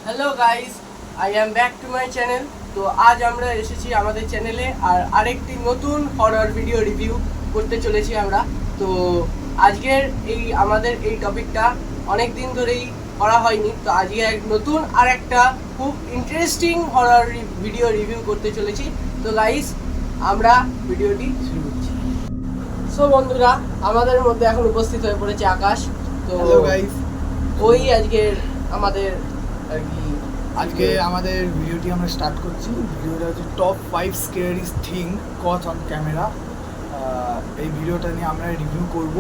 Hello guys, I am back to my channel. তো আজ আমরা এসেছি আমাদের চ্যানেলে আর আরেকটি নতুন হরর ভিডিও রিভিউ করতে চলেছি আমরা। তো আজকের আমাদের এই টপিকটা অনেক দিন ধরেই করা হয়নি, তো আজকে এক নতুন আর একটা খুব ইন্টারেস্টিং হরর ভিডিও রিভিউ করতে চলেছি। তো গাইস, আমরা ভিডিওটি শুরু করছি। সো বন্ধুরা, আমাদের মধ্যে এখন উপস্থিত হয়ে পড়েছে আকাশ। তো হ্যালো গাইস, ওই আজকের আমাদের আর কি আজকে আমাদের ভিডিওটি আমরা স্টার্ট করছি। ভিডিওটা হচ্ছে top 5 scariest thing caught on camera. এই ভিডিওটা নিয়ে আমরা রিভিউ করব।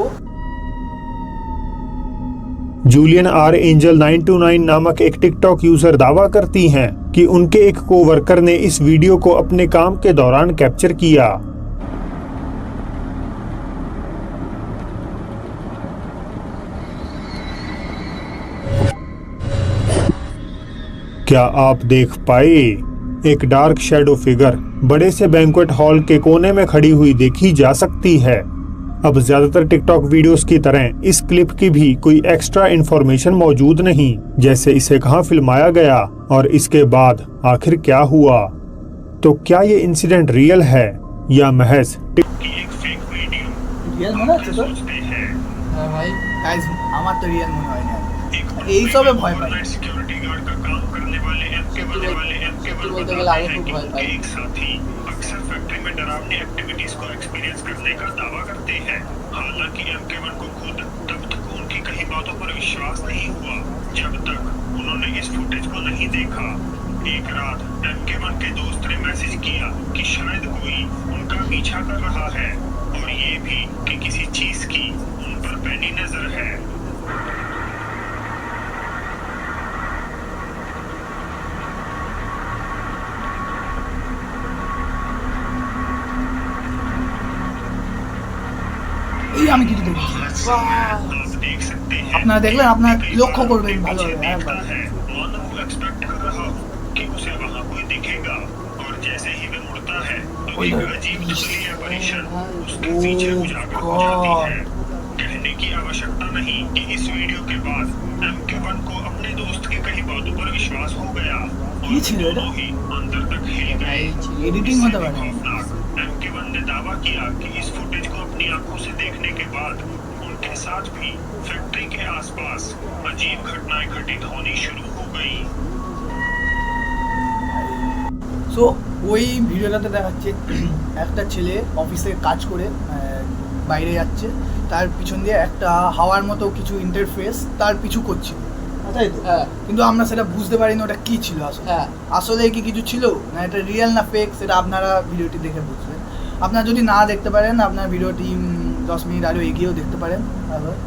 जूलियन आर एंजल 929 नामक एक टिकटॉक यूजर दावा करती हैं कि उनके एक कोवर्कर ने इस वीडियो को अपने काम के दौरान कैप्चर किया। क्या आप देख पाए? एक डार्क शैडो फिगर बड़े से बैंक्वेट हॉल के कोने में खड़ी हुई देखी जा सकती है। अब ज्यादातर टिकटॉक वीडियोस की तरह इस क्लिप की भी कोई एक्स्ट्रा इन्फॉर्मेशन मौजूद नहीं, जैसे इसे कहां फिल्माया गया और इसके बाद आखिर क्या हुआ। तो क्या ये इंसिडेंट रियल है या महज রিয়েল মনে হচ্ছে তো? হ্যাঁ ভাই, গাইস, আমার তো রিয়েল মনে হয় না। এই সবে ভয় পাই। सिक्योरिटी गार्ड का काम करने वाले एमके बनने वाले एमके সত্যি वन বলতে গেলে बताते আমি हैं খুব कि ভয় পাই। उनके एक साथी अक्सर फैक्ट्री में डरावनी एक्टिविटीज को एक्सपीरियंस करने का दावा करते हैं। हालांकि एमके वन को खुद तब तक उनकी कही बातों पर विश्वास नहीं हुआ जब तक उन्होंने इस फुटेज को नहीं देखा। एक रात एमके वन के दोस्त ने मैसेज किया कि शायद कोई उनका पीछा कर रहा है और ये भी कि किसी चीज की उन पर पैनी नजर है। এই আমি কিছু দেখছি। आप देख सकते हैं আপনারা দেখলেন, আপনারা লক্ষ্য করবেন ভালোভাবে देखता একবার। है मानो वो एक्सपेक्ट कर रहा हो कि उसे वहाँ कोई दिखेगा और जैसे ही वह मुड़ता है तो ओए एक होए। अजीब धुंधली apparition उसके ओह पीछे उजागर हो जाती गॉड। है। कहने की आवश्यकता नहीं कि इस वीडियो के बाद MK1 को अपने दोस्त की कही बातों पर विश्वास हो गया और ये छिल दोनों ही अंदर तक हिल गए। एडिटिंग होता है। खौफनाक, MK1 ने दावा किया कि इस फुटेज को अपनी आंखों से देखने के बाद उनके साथ भी फैक्ट्री के आसपास अजीब घटनाएं घटित होनी शुरू हो गई। সো ওই ভিডিওটাতে দেখাচ্ছে একটা ছেলে অফিসে কাজ করে বাইরে যাচ্ছে, তার পিছন দিয়ে একটা হাওয়ার মতো কিছু ইন্টারফেস তার পিছু করছিল, তাই তো? হ্যাঁ কিন্তু আমরা সেটা বুঝতে পারিনি ওটা কি ছিল আসলে। হ্যাঁ আসলে কি কিছু ছিল না এটা রিয়েল না ফেক, সেটা আপনারা ভিডিওটি দেখে বুঝবেন। আপনারা যদি না দেখতে পারেন, আপনার ভিডিওটি 10 মিনিট আরও এগিয়েও দেখতে পারেন।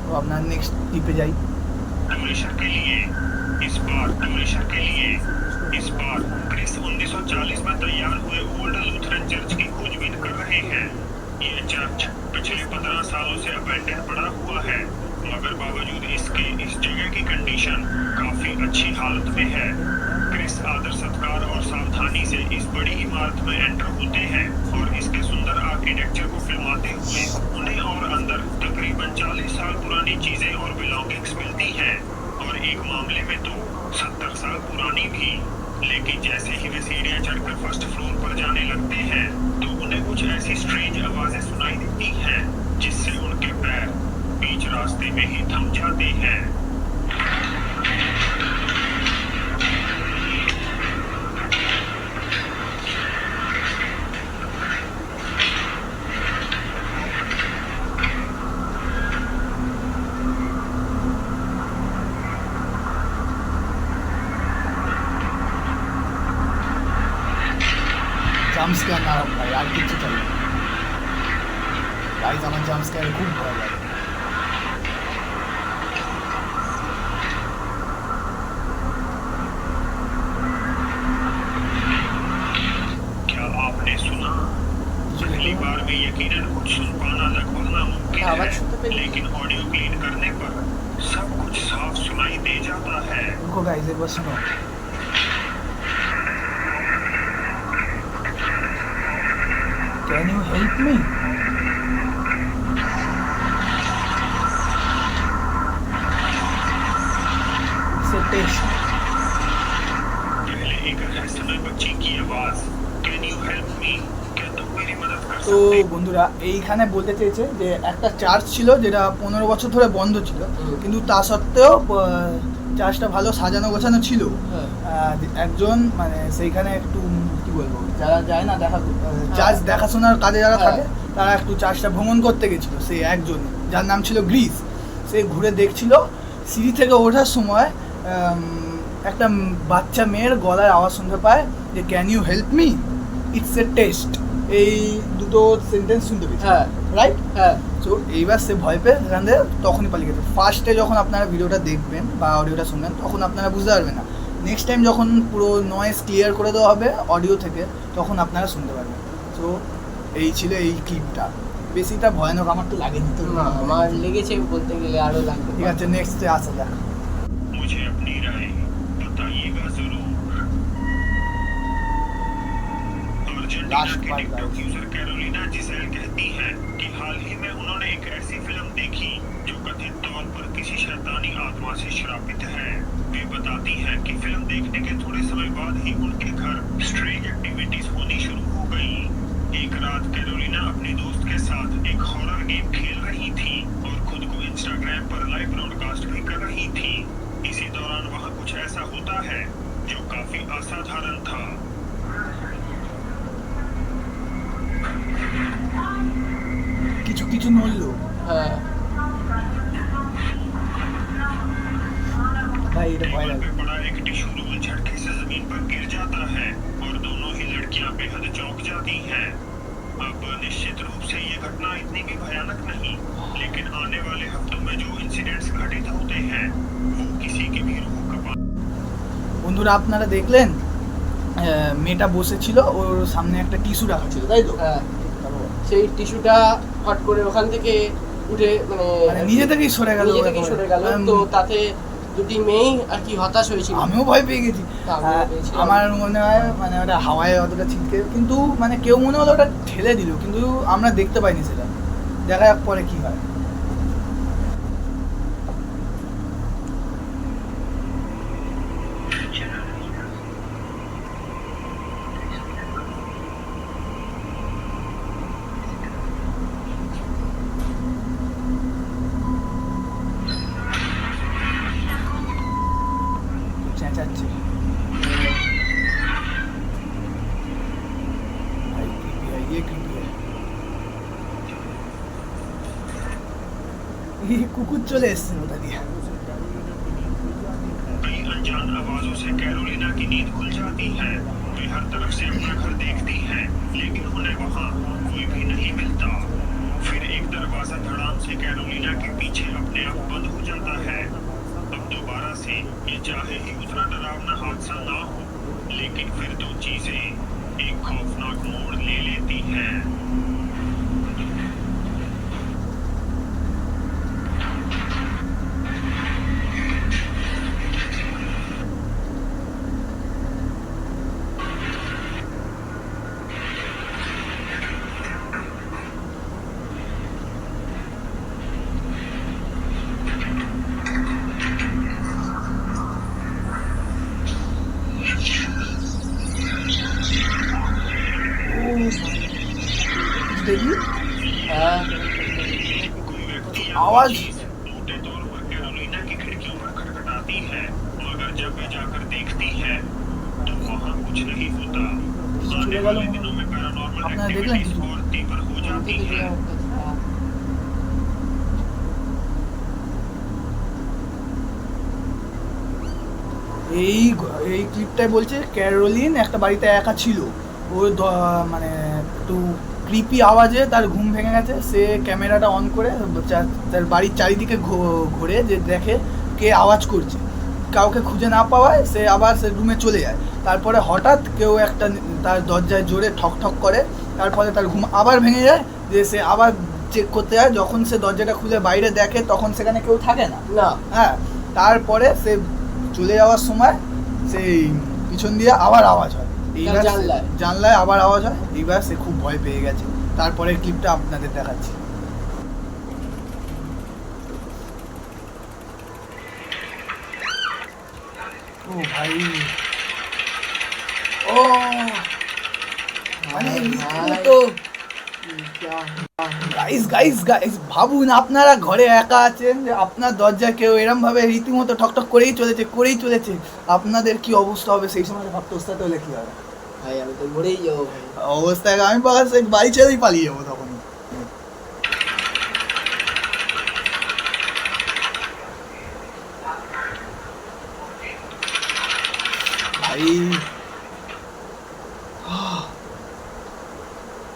তো আপনার নেক্সট টিপে যাই। हमेशा के लिए इस बार क्रिस 1940 में तैयार हुए ओल्ड लूथरन चर्च की खोजबीन कर रहे हैं। ये चर्च पिछले 15 सालों से अबैंडन पड़ा हुआ है, मगर बावजूद इसके इस जगह की कंडीशन काफी अच्छी हालत में है। क्रिस आदर सत्कार और सावधानी से इस बड़ी इमारत में एंटर होते हैं और इसके सुंदर आर्किटेक्चर को फिल्माते हुए उन्हें और अंदर तकरीबन 40 साल पुरानी चीजें और बिलोंगिंग्स मिलती हैं, और एक मामले में तो 70 साल पुरानी भी। लेकिन जैसे ही वे सीढ़ियां चढ़कर फर्स्ट फ्लोर पर जाने लगते हैं तो उन्हें कुछ ऐसी स्ट्रेंज आवाजें सुनाई देती हैं जिससे उनके पैर बीच रास्ते में ही थम जाते हैं। জাম্প স্কেয়ার না হোক ভাই, আর কিছু চাই না। গাইজ, আমার জাম্প স্কেয়ার খুব ভয় লাগে। क्या आपने सुना? पहली बार में यकीनन कुछ सुन पाना लगभग नामुमकिन आवाज सुनते है, पे लेकिन ऑडियो क्लीन करने पर सब कुछ साफ सुनाई दे जाता है। रुको गाइज, एक बार सुनो। Can you help me? It's a test. की आवाज। Can you help me? क्या तुम मेरी मदद कर তো सकते? বন্ধুরা এইখানে বলতে চেয়েছে যে একটা চার্চ ছিল যেটা 15 বছর ধরে বন্ধ ছিল, কিন্তু তা সত্ত্বেও চার্চটা ভালো সাজানো গোছানো ছিল। হ্যাঁ। একজন মানে সেইখানে একটু কি বলবো, যারা যায় না চার্চ দেখাশোনার কাজে যারা হ্যাঁ। থাকে, তারা একটু চার্চটা ভ্রমণ করতে গেছিল। সে একজন যার নাম ছিল গ্রিস, সে ঘুরে দেখছিল সিঁড়ি থেকে ওঠার সময় একটা বাচ্চা মেয়ের গলার আওয়াজ শুনতে পায় যে can you help me, it's a test. এই দুটো সেন্টেন্স শুনতে পেয়েছি, হ্যাঁ রাইট? হ্যাঁ তো এইবার সে ভয় পেয়ে সেখান থেকে তখনই পালিয়ে গেছে। ফার্স্টে যখন আপনারা ভিডিওটা দেখবেন বা অডিওটা শুনবেন তখন আপনারা বুঝতে পারবেন না, নেক্সট টাইম যখন পুরো নয়েজ ক্লিয়ার করে দেওয়া হবে অডিও থেকে তখন আপনারা শুনতে পারবেন। তো এই ছিল এই ক্লিপটা, বেশিটা ভয়ানক আমার তো লাগেনি। তো না, আমার লেগেছে, বলতে গেলে আরো লাগবে। ঠিক আছে, নেক্সটে আসা যাক। मुझे अपनी राय बताइएगा जरूर। अर्जेंटीना Last की part, TikTok guys. User Carolina जिसेल कहती हैं कि हाल ही में उन्होंने एक ऐसी फिल्म देखी जो कथित तौर पर किसी शैतानी आत्मा से श्रापित है। वे बताती हैं कि फिल्म देखने के थोड़े समय बाद ही उनके घर स्ट्रेंज एक्टिविटीज होनी शुरू हो गई। एक रात कैरोलिना अपनी दोस्त के साथ एक हॉरर गेम खेल रही थी और खुद को इंस्टाग्राम पर लाइव ब्रॉडकास्ट भी कर रही थी। इसी दौरान वहाँ कुछ ऐसा होता है जो काफी असाधारण था। কিছু কিছু নড়লো হ্যাঁ ভাই, এটা ভয় टेबल লাগে। पे पड़ा एक टिश्यू रोल झटके से जमीन पर गिर जाता है और दोनों ही लड़कियां बेहद चौंक जाती हैं। अब निश्चित रूप से ये घटना इतनी भी भयानक नहीं, लेकिन आने वाले हफ्तों में जो इंसिडेंट्स घटित होते हैं वो किसी की भी रूह कपा। বন্ধুরা আপনারা দেখলেন মেয়েটা বসেছিল, ওর সামনে একটা টিস্যু রাখা ছিল, তাই তো? হ্যাঁ, সেই টিস্যুটা হট করে ওখান থেকে উঠে মানে নিজে থেকেই সরে গেল, নিজে থেকেই সরে গেল। তো তাতে দুটি মেয়েই আর কি হতাশ হয়েছিল। আমিও ভয় পেয়ে গেছি। আমিও পেয়েছিলাম। আমার মনে হয় মানে ওটা হাওয়ায় অতটা ছিটকে, কিন্তু মানে কেউ মনে হলো ওটা ঠেলে দিল, কিন্তু আমরা দেখতে পাইনি সেটা। দেখা যাক পরে কি হয়। চেঁচাচ্ছে ভাই, creepy है, ये creepy है। ये কুকুর চলে এসছে ওটা দিয়ে। कई अनजान आवाजों से कैरोलिना की नींद खुल जाती है। वे हर तरफ से अपना घर देखती हैं, लेकिन उन्हें वहाँ कोई भी नहीं मिलता। फिर एक दरवाजा धड़ाम से कैरोलिना के पीछे अपने आप बंद हो जाता है। अब दोबारा से ये चाहे ही उतना डरावना हादसा ना हो, लेकिन फिर दो चीजें एक खौफनाक मोड़ ले लेती हैं। দেখি হ্যাঁ कोई व्यक्ति या आवाज। चीज मोटे तौर पर कैरोलिना की खिड़कियों पर खटखटाती है, मगर जब वे जाकर देखती है तो वहाँ कुछ नहीं होता। आने वाले दिनों में पैरानॉर्मल अपना देख लें एक्टिविटीज किसी। और तीव्र हो जाती हैं। এই এই ক্লিপটাই বলছে ক্যারোলিন একটা বাড়িতে একা ছিল। ও মানে একটু ক্রিপি আওয়াজে তার ঘুম ভেঙে গেছে। সে ক্যামেরাটা অন করে তার বাড়ির চারিদিকে ঘুরে যে দেখে কে আওয়াজ করছে। কাউকে খুঁজে না পাওয়ায় সে আবার সে রুমে চলে যায়। তারপরে হঠাৎ কেউ একটা তার দরজায় জোরে ঠক ঠক করে, তার ফলে তার ঘুম আবার ভেঙে যায়। যে সে আবার চেক করতে যায়, যখন সে দরজাটা খুলে বাইরে দেখে তখন সেখানে কেউ থাকে না। না, হ্যাঁ, তারপরে সে চলে যাওয়ার সময় সেই পিছন দিয়ে আবার আওয়াজ হয়। এইবার জানলায় আবার আওয়াজ হয়। এইবার সে খুব ভয় পেয়ে গেছে। তারপরে ক্লিপটা আপনাদের দেখাচ্ছি। ও ভাই, ও ও মানে রীতিমতো গাইস গাইস গাইস ভাবুন আপনারা ঘরে একা আছেন, যে আপনার দরজা কেউ এরম ভাবে রীতিমতো ঠকঠক করেই চলেছে, আপনাদের কি অবস্থা হবে সেই সময় ভাবতে ওস্তাতে হলে কি হবে ভাই? আমি তো মরেই যাবো ভাই। অবস্থায় আমি বাড়ি ছেড়েই পালিয়ে যাবো তখন। ভাই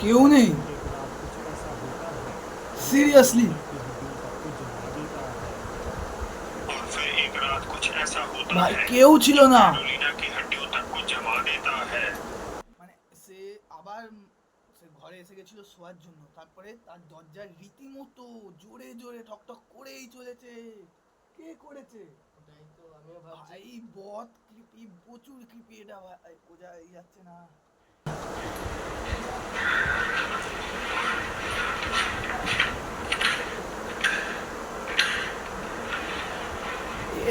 কেউ নেই সিরিয়াসলি? और फिर एक रात कुछ ऐसा होता ভাই है কেউ ছিল না। कैरोलिना की हड्डियों तक को जमा देता है। মানে সে আবার সে ঘরে এসে গেছিল শোয়ার জন্য, তারপরে তার দরজার রীতিমতো জোরে জোরে ঠকঠক করেই চলেছে। কে করেছে? ওটাই তো আমিও ভাবছি। ভাই বহুত ক্রিপি, প্রচুর ক্রিপি এটা ভাই, বোঝা যাচ্ছে না।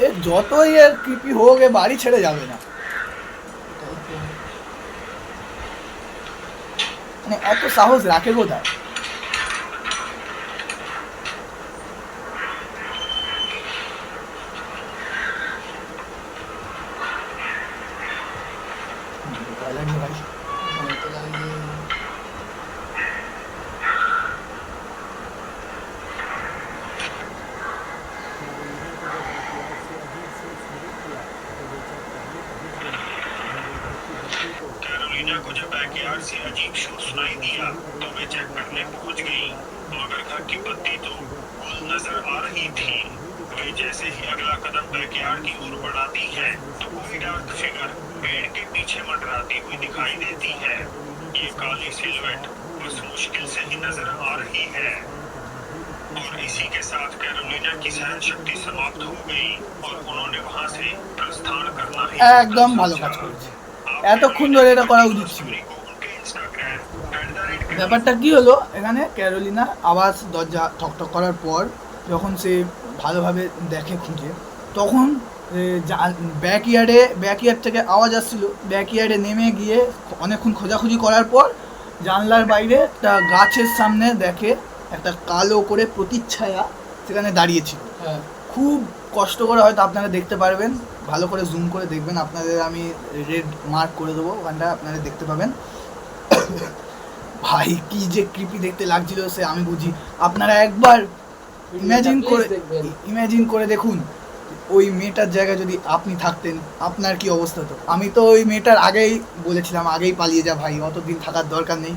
এ যতই এর ক্রিপি হোক এ বাড়ি ছেড়ে যাবে না। ওটাই তো। মানে এত সাহস রাখে কোথায়? ভয় তো লাগে। कैरोलिना को जब बैकयार्ड से अजीब शोर सुनाई दिया तो वे चेक करने पहुंच गई, मगर घर की बत्ती तो गुल नजर आ रही थी। वे जैसे ही अगला कदम बैकयार्ड की ओर बढ़ाती है तो कोई डार्क फिगर पेड़ के पीछे मंडराती हुई दिखाई देती है। ये काली सिलुएट बस मुश्किल से ही नजर आ रही है। और इसी के साथ कैरोलिना की सहन शक्ति समाप्त हो गई और उन्होंने वहां से प्रस्थान करना ही একদম ভালো কাজ করেছে, এতক্ষণ ধরে এটা করা উচিত ছিল। ব্যাপারটা কি হলো, এখানে ক্যারোলিনা আবার দরজা ঠকঠক করার পর যখন সে ভালোভাবে দেখে খুঁজে, তখন ব্যাকইয়ার্ড থেকে আওয়াজ আসছিল। ব্যাকইয়ার্ডে নেমে গিয়ে অনেকক্ষণ খোঁজাখুঁজি করার পর জানলার বাইরে একটা গাছের সামনে দেখে একটা কালো করে প্রতিচ্ছায়া সেখানে দাঁড়িয়েছিল। হ্যাঁ। খুব কষ্ট করে হয়তো আপনারা দেখতে পারবেন, ভালো করে জুম করে দেখবেন, আপনাদের আমি রেড মার্ক করে দেবো, ওখানটা আপনারা দেখতে পাবেন। ভাই কি যে ক্রিপি দেখতে লাগছিল সে আমি বুঝি। আপনারা একবার ইমাজিন করে দেখুন ওই মেয়েটার জায়গায় যদি আপনি থাকতেন আপনার কি অবস্থা হতো। আমি তো ওই মেয়েটার আগেই বলেছিলাম, আগেই পালিয়ে যা ভাই, অতদিন থাকার দরকার নেই।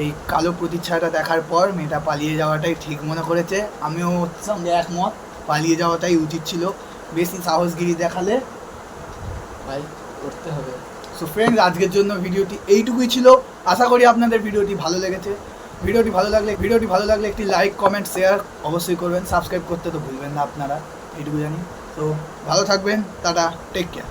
এই কালো প্রতিচ্ছায়াটা দেখার পর মেয়েটা পালিয়ে যাওয়াটাই ঠিক মনে করেছে, আমিও ওর সঙ্গে একমত, পালিয়ে যাওয়াটাই উচিত ছিল। বেশি সাহসগিরি দেখালে ভাই করতে হবে। সো ফ্রেন্ডস, আজকের জন্য ভিডিওটি এইটুকুই ছিল। আশা করি আপনাদের ভিডিওটি ভালো লেগেছে। ভিডিওটি ভালো লাগলে একটি লাইক, কমেন্ট, শেয়ার অবশ্যই করবেন। সাবস্ক্রাইব করতে তো ভুলবেন না আপনারা, এইটুকু জানি। তো ভালো থাকবেন, টাটা, টেক কেয়ার।